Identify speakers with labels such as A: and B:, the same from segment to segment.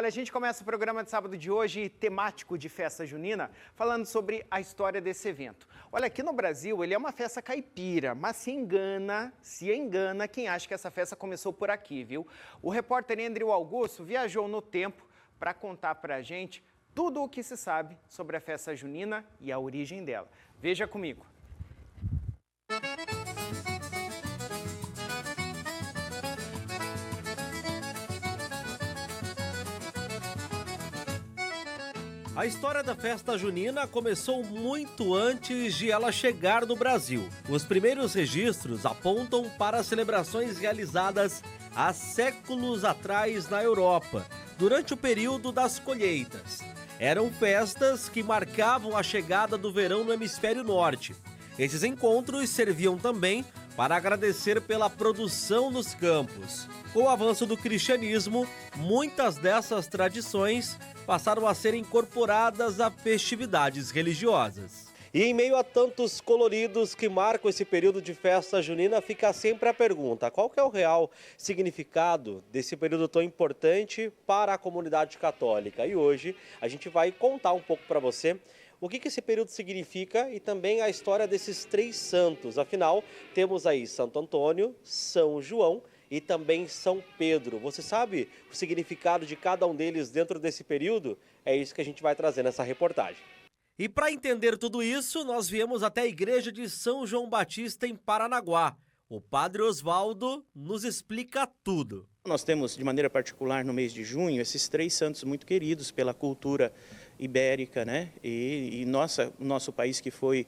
A: Olha, a gente começa o programa de sábado de hoje temático de festa junina, falando sobre a história desse evento. Olha, aqui no Brasil ele é uma festa caipira, mas se engana quem acha que essa festa começou por aqui, viu? O repórter Andrew Augusto viajou no tempo para contar pra gente tudo o que se sabe sobre a festa junina e a origem dela. Veja comigo.
B: A história da festa junina começou muito antes de ela chegar no Brasil. Os primeiros registros apontam para celebrações realizadas há séculos atrás na Europa, durante o período das colheitas. Eram festas que marcavam a chegada do verão no hemisfério norte. Esses encontros serviam também para agradecer pela produção nos campos. Com o avanço do cristianismo, muitas dessas tradições passaram a ser incorporadas a festividades religiosas. E em meio a tantos coloridos que marcam esse período de festa junina, fica sempre a pergunta: qual que é o real significado desse período tão importante para a comunidade católica? E hoje a gente vai contar um pouco para você o que esse período significa e também a história desses três santos. Afinal, temos aí Santo Antônio, São João e também São Pedro. Você sabe o significado de cada um deles dentro desse período? É isso que a gente vai trazer nessa reportagem. E para entender tudo isso, nós viemos até a igreja de São João Batista em Paranaguá. O padre Osvaldo nos explica tudo.
C: Nós temos, de maneira particular, no mês de junho, esses três santos muito queridos pela cultura ibérica, né? E nosso país que foi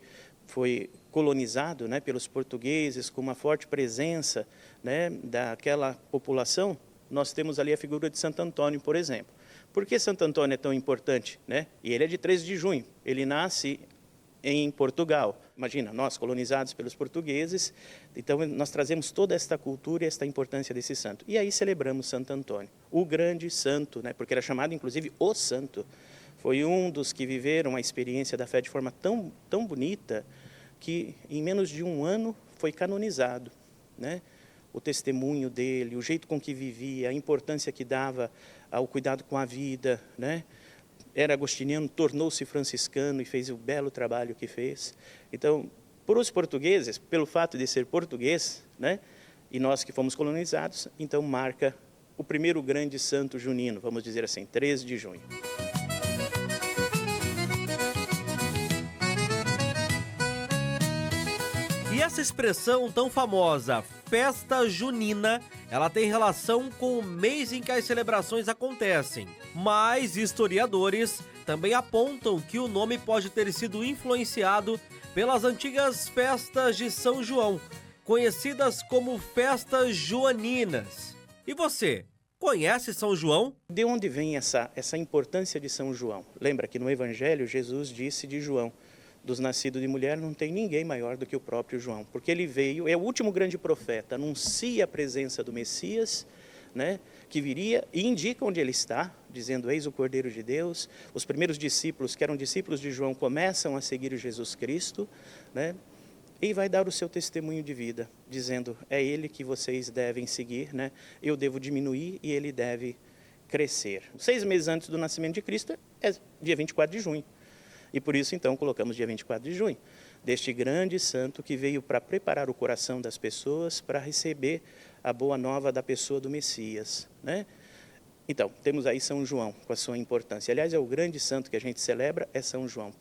C: colonizado, né, pelos portugueses, com uma forte presença, né, daquela população. Nós temos ali a figura de Santo Antônio, por exemplo. Por que Santo Antônio é tão importante, né? E ele é de 13 de junho, ele nasce em Portugal. Imagina, nós colonizados pelos portugueses, então nós trazemos toda esta cultura e esta importância desse santo. E aí celebramos Santo Antônio, o grande santo, né? Porque era chamado inclusive o santo. Foi um dos que viveram a experiência da fé de forma tão bonita que em menos de um ano foi canonizado, né? O testemunho dele, o jeito com que vivia, a importância que dava ao cuidado com a vida, né? Era agostiniano, tornou-se franciscano e fez o belo trabalho que fez. Então, para os portugueses, pelo fato de ser português, né? E nós que fomos colonizados, então marca o primeiro grande santo junino, vamos dizer assim, 13 de junho.
B: E essa expressão tão famosa, festa junina, ela tem relação com o mês em que as celebrações acontecem. Mas historiadores também apontam que o nome pode ter sido influenciado pelas antigas festas de São João, conhecidas como festas joaninas. E você, conhece São João?
C: De onde vem essa importância de São João? Lembra que no Evangelho Jesus disse de João: dos nascidos de mulher não tem ninguém maior do que o próprio João, porque ele veio, é o último grande profeta, anuncia a presença do Messias, né, que viria e indica onde ele está, dizendo: eis o Cordeiro de Deus. Os primeiros discípulos, que eram discípulos de João, começam a seguir Jesus Cristo, né, e vai dar o seu testemunho de vida, dizendo: é ele que vocês devem seguir, né, eu devo diminuir e ele deve crescer. 6 meses antes do nascimento de Cristo é dia 24 de junho. E por isso, então, colocamos dia 24 de junho, deste grande santo que veio para preparar o coração das pessoas para receber a boa nova da pessoa do Messias, né? Então, temos aí São João, com a sua importância. Aliás, é o grande santo que a gente celebra, é São João,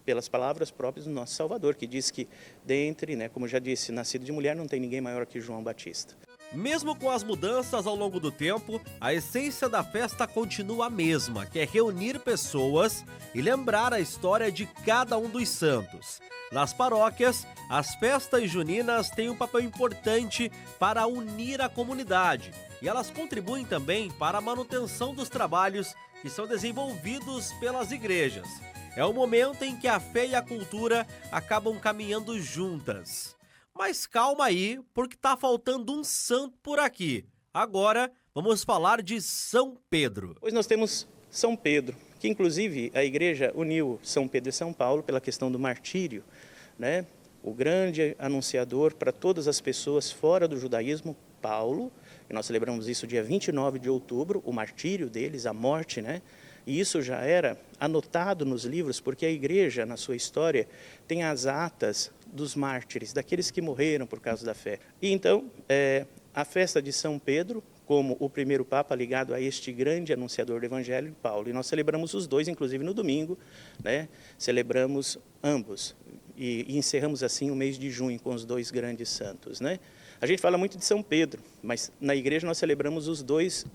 C: pelas palavras próprias do nosso Salvador, que diz que dentre, né, como já disse, nascido de mulher, não tem ninguém maior que João Batista.
B: Mesmo com as mudanças ao longo do tempo, a essência da festa continua a mesma, que é reunir pessoas e lembrar a história de cada um dos santos. Nas paróquias, as festas juninas têm um papel importante para unir a comunidade e elas contribuem também para a manutenção dos trabalhos que são desenvolvidos pelas igrejas. É o momento em que a fé e a cultura acabam caminhando juntas. Mas calma aí, porque tá faltando um santo por aqui. Agora, vamos falar de São Pedro.
C: Pois nós temos São Pedro, que inclusive a igreja uniu São Pedro e São Paulo pela questão do martírio, né? O grande anunciador para todas as pessoas fora do judaísmo, Paulo, E nós celebramos isso dia 29 de outubro, o martírio deles, a morte, né? E isso já era anotado nos livros, porque a igreja, na sua história, tem as atas dos mártires, daqueles que morreram por causa da fé. E então, a festa de São Pedro, como o primeiro Papa ligado a este grande anunciador do Evangelho, Paulo. E nós celebramos os dois, inclusive no domingo, né? Celebramos ambos. E encerramos assim o mês de junho com os dois grandes santos, né? A gente fala muito de São Pedro, mas na igreja nós celebramos os dois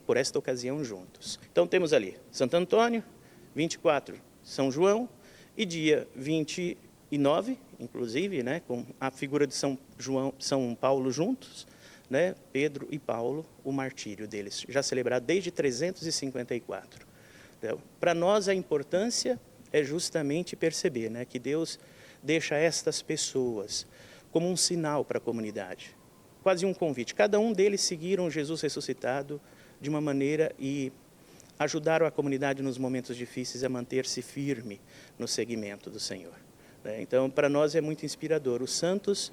C: por esta ocasião juntos. Então temos ali Santo Antônio, 24, São João, e dia 29, inclusive, né, com a figura de São Paulo juntos, né, Pedro e Paulo, o martírio deles, já celebrado desde 354. Então, para nós a importância é justamente perceber, né, que Deus deixa estas pessoas como um sinal para a comunidade, quase um convite. Cada um deles seguiram Jesus ressuscitado de uma maneira e ajudaram a comunidade nos momentos difíceis a manter-se firme no seguimento do Senhor. Então, para nós é muito inspirador. Os santos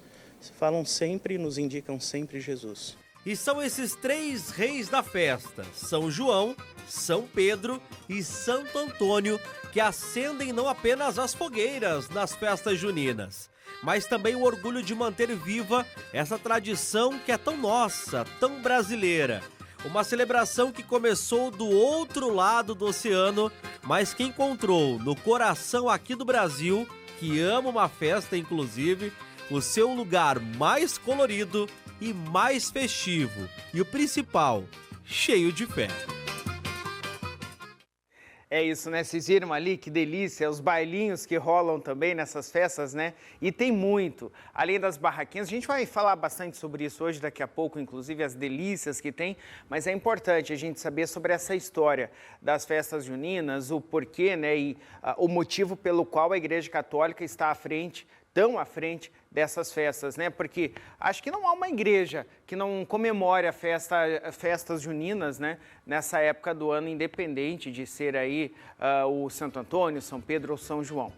C: falam sempre, nos indicam sempre Jesus.
B: E são esses três reis da festa, São João, São Pedro e Santo Antônio, que acendem não apenas as fogueiras nas festas juninas, mas também o orgulho de manter viva essa tradição que é tão nossa, tão brasileira. Uma celebração que começou do outro lado do oceano, mas que encontrou no coração aqui do Brasil, que ama uma festa inclusive, o seu lugar mais colorido e mais festivo. E o principal, cheio de fé.
A: É isso, né? Vocês viram ali que delícia, os bailinhos que rolam também nessas festas, né? E tem muito, além das barraquinhas, a gente vai falar bastante sobre isso hoje, daqui a pouco, inclusive as delícias que tem, mas é importante a gente saber sobre essa história das festas juninas, o porquê, né? E o motivo pelo qual a Igreja Católica está à frente, tão à frente dessas festas, né? Porque acho que não há uma igreja que não comemore festas juninas, né? Nessa época do ano, independente de ser aí o Santo Antônio, São Pedro ou São João.